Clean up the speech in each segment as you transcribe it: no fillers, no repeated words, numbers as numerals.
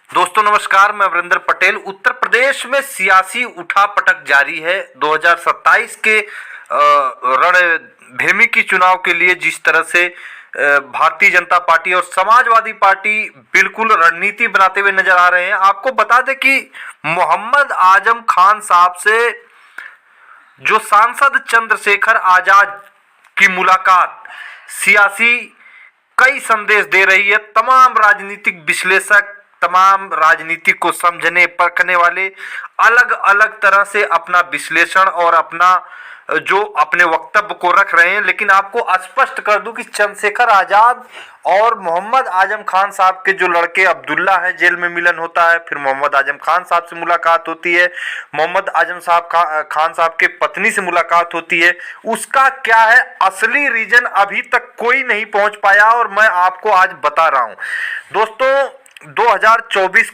दोस्तों नमस्कार, मैं वरिंदर पटेल। उत्तर प्रदेश में सियासी उठापटक जारी है। 2027 के रणभेमी की चुनाव के लिए जिस तरह से भारतीय जनता पार्टी और समाजवादी पार्टी बिल्कुल रणनीति बनाते हुए नजर आ रहे हैं। आपको बता दें कि मोहम्मद आजम खान साहब से जो सांसद चंद्रशेखर आजाद की मुलाकात सियासी कई संदेश दे रही है। तमाम राजनीतिक विश्लेषक, तमाम राजनीति को समझने परखने वाले अलग अलग तरह से अपना विश्लेषण और अपना जो अपने वक्तव्य को रख रहे हैं। लेकिन आपको स्पष्ट कर दूं कि चंद्रशेखर आजाद और मोहम्मद आजम खान साहब के जो लड़के अब्दुल्ला हैं, जेल में मिलन होता है, फिर मोहम्मद आजम खान साहब से मुलाकात होती है, मोहम्मद आजम साहब खान साहब के पत्नी से मुलाकात होती है। उसका क्या है असली रीजन अभी तक कोई नहीं पहुंच पाया और मैं आपको आज बता रहा हूं। दोस्तों 2024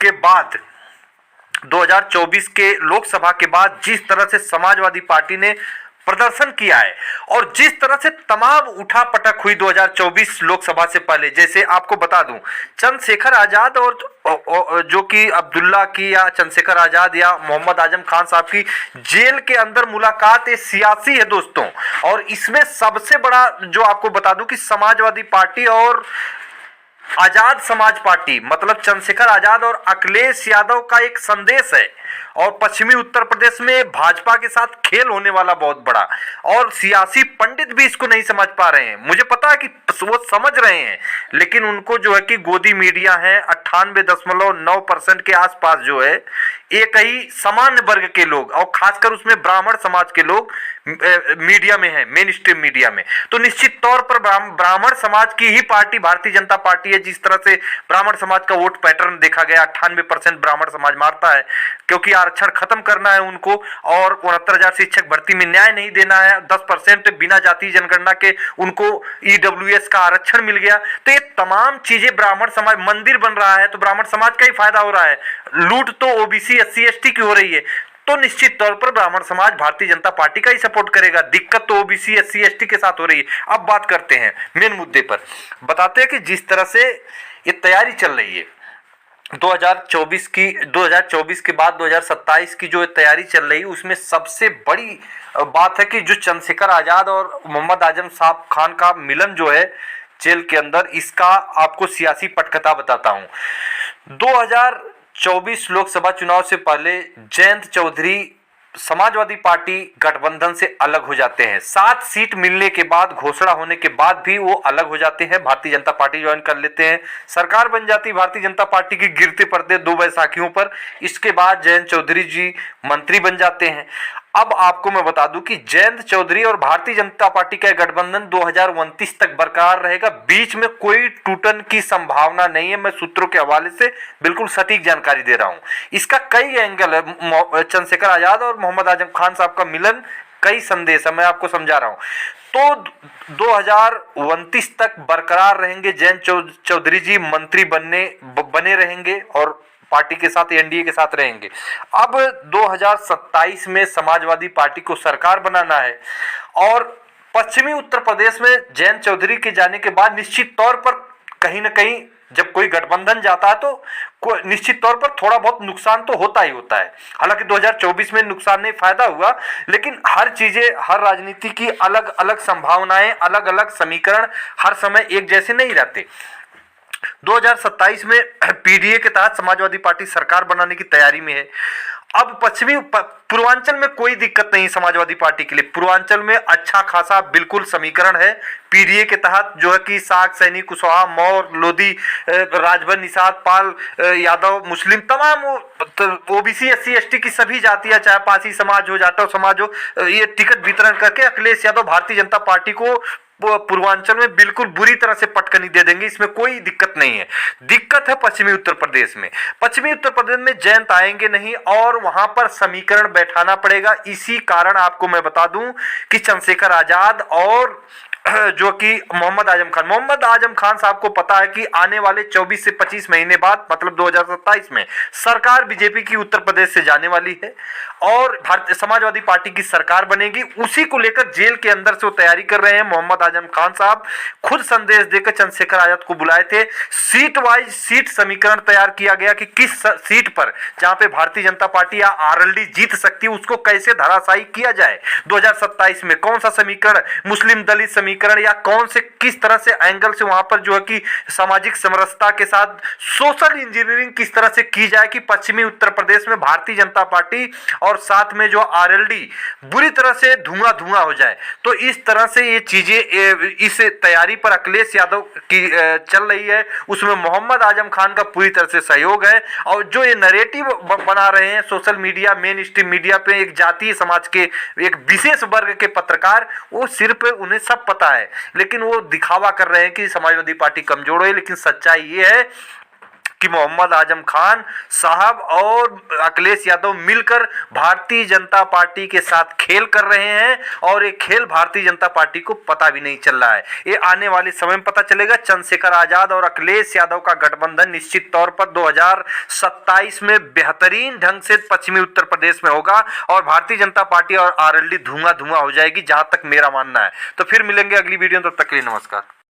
के बाद 2024 के लोकसभा के बाद जिस तरह से समाजवादी पार्टी ने प्रदर्शन किया है और जिस तरह से तमाम उठापटक हुई 2024 लोकसभा से पहले, जैसे आपको बता दूं चंद्रशेखर आजाद और जो कि अब्दुल्ला की या चंद्रशेखर आजाद या मोहम्मद आजम खान साहब की जेल के अंदर मुलाकात ये सियासी है दोस्तों। और इसमें सबसे बड़ा जो आपको बता दूं कि समाजवादी पार्टी और आजाद समाज पार्टी मतलब चंद्रशेखर आजाद और अखिलेश यादव का एक संदेश है। और पश्चिमी उत्तर प्रदेश में भाजपा के साथ खेल होने वाला बहुत बड़ा, और सियासी पंडित भी इसको नहीं समझ पा रहे हैं। मुझे पता है कि वो समझ रहे हैं, लेकिन उनको जो है कि गोदी मीडिया है 98.9% के आसपास जो है एक ही सामान्य वर्ग के लोग और खासकर उसमें ब्राह्मण समाज के लोग मीडिया में है, मेन स्ट्रीम मीडिया में। तो निश्चित तौर पर ब्राह्मण समाज की ही पार्टी भारतीय जनता पार्टी है। जिस तरह से ब्राह्मण समाज का वोट पैटर्न देखा गया, 98% ब्राह्मण समाज मारता है क्योंकि आरक्षण खत्म करना है उनको और 69,000 शिक्षक भर्ती में न्याय नहीं देना है। 10% बिना जाति जनगणना के उनको ईडब्ल्यूएस का आरक्षण मिल गया। तो ये तमाम चीजें ब्राह्मण समाज, मंदिर बन रहा है तो ब्राह्मण समाज का ही फायदा हो रहा है। लूट तो ओबीसी एससी एसटी की हो रही है, तो निश्चित तौर पर ब्राह्मण समाज भारतीय जनता पार्टी का ही सपोर्ट करेगा। दिक्कत तो ओबीसी एससी एसटी के साथ हो रही है। अब बात करते हैं मेन मुद्दे पर। बताते हैं कि जिस तरह से ये तैयारी चल रही है 2024 के बाद 2027 की जो तैयारी चल रही है, उसमें सबसे बड़ी बात है कि जो चंद्रशेखर आजाद और मोहम्मद आजम साहब खान का मिलन जो है जेल के अंदर, इसका आपको सियासी पटकथा बताता हूं। 2024 लोकसभा चुनाव से पहले जयंत चौधरी समाजवादी पार्टी गठबंधन से अलग हो जाते हैं। 7 सीट मिलने के बाद, घोषणा होने के बाद भी वो अलग हो जाते हैं, भारतीय जनता पार्टी ज्वाइन कर लेते हैं। सरकार बन जाती भारतीय जनता पार्टी की गिरते पड़ते 2 बैसाखियों पर। इसके बाद जयंत चौधरी जी मंत्री बन जाते हैं। अब आपको मैं बता दूं कि जयंत चौधरी और भारतीय जनता पार्टी का गठबंधन 2029 तक बरकरार रहेगा। बीच में कोई टूटन की संभावना नहीं है। मैं सूत्रों के हवाले से बिल्कुल सटीक जानकारी दे रहा हूं। इसका कई एंगल है। चंद्रशेखर आजाद और मोहम्मद आजम खान साहब का मिलन, कई संदेश है, मैं आपको समझा रहा हूं। तो 2029 तक बरकरार रहेंगे। जयंत चौधरी जी मंत्री बने रहेंगे और पार्टी के साथ, एनडीए के साथ रहेंगे। अब 2027 में समाजवादी पार्टी को सरकार बनाना है और पश्चिमी उत्तर प्रदेश में जयंत चौधरी के जाने के बाद निश्चित तौर पर कहीं ना कहीं जब कोई गठबंधन जाता है तो निश्चित तौर पर थोड़ा बहुत नुकसान तो होता ही होता है। हालांकि 2024 में नुकसान नहीं, फायदा हुआ, लेकिन हर चीजें, हर राजनीति की अलग अलग संभावनाएं, अलग अलग समीकरण हर समय एक जैसे नहीं रहते। 2027 में पीडीए के तहत समाजवादी पार्टी सरकार बनाने की तैयारी में है। अब पूर्वांचल में कोई दिक्कत नहीं समाजवादी पार्टी के लिए। पूर्वांचल में अच्छा खासा बिल्कुल समीकरण है पीडीए के तहत, जो है कि साग, सैनी, कुशवाहा, मौर, लोधी, राजभर, निषाद, पाल, यादव, मुस्लिम, तमाम ओबीसी एससी एसटी की सभी जातियां, चाहे पासी समाज हो, जाटव समाज हो, ये टिकट वितरण करके अखिलेश यादव भारतीय जनता पार्टी को पूर्वांचल में बिल्कुल बुरी तरह से पटकनी दे देंगे। इसमें कोई दिक्कत नहीं है। दिक्कत है पश्चिमी उत्तर प्रदेश में। पश्चिमी उत्तर प्रदेश में जयंत आएंगे नहीं और वहां पर समीकरण बैठाना पड़ेगा। इसी कारण आपको मैं बता दूं कि चंद्रशेखर आजाद और जो कि मोहम्मद आजम खान साहब को पता है कि आने वाले 24 से 25 महीने बाद मतलब 2027 में सरकार बीजेपी की उत्तर प्रदेश से जाने वाली है और भारतीय समाजवादी पार्टी की सरकार बनेगी। उसी को लेकर जेल के अंदर से वो तैयारी कर रहे हैं। मोहम्मद आजम खान साहब खुद संदेश देकर चंद्रशेखर आजाद को बुलाए थे। सीट वाइज सीट समीकरण तैयार किया गया कि किस सीट पर जहां पे भारतीय जनता पार्टी या आरएलडी जीत सकती है उसको कैसे धराशायी किया जाए। 2027 में कौन सा समीकरण, मुस्लिम दलित समीकरण या कौन से किस तरह से एंगल से वहां पर जो है कि सामाजिक समरसता के साथ सोशल इंजीनियरिंग किस तरह से की जाए कि पश्चिमी उत्तर प्रदेश में भारतीय जनता पार्टी और साथ में जो आरएलडी बुरी तरह से धुआं धुआं हो जाए। तो इस तरह से ये चीजें इस तैयारी पर अखिलेश यादव की चल रही है, उसमें मोहम्मद आजम खान का पूरी तरह से सहयोग है। और जो ये नैरेटिव बना रहे हैं social media, main stream media पे एक जातीय समाज के एक विशेष वर्ग के पत्रकार, वो सिर्फ उन्हें सब पता है लेकिन वो दिखावा कर रहे हैं कि समाजवादी पार्टी कमजोर है। लेकिन सच्चाई ये है कि मोहम्मद आजम खान साहब और अखिलेश यादव मिलकर भारतीय जनता पार्टी के साथ खेल कर रहे हैं और ये खेल भारतीय जनता पार्टी को पता भी नहीं चल रहा है। ये आने वाले समय में पता चलेगा। चंद्रशेखर आजाद और अखिलेश यादव का गठबंधन निश्चित तौर पर 2027 में बेहतरीन ढंग से पश्चिमी उत्तर प्रदेश में होगा और भारतीय जनता पार्टी और आरएलडी धुआं धुआं हो जाएगी, जहां तक मेरा मानना है। तो फिर मिलेंगे अगली वीडियो में, तब तक के लिए नमस्कार।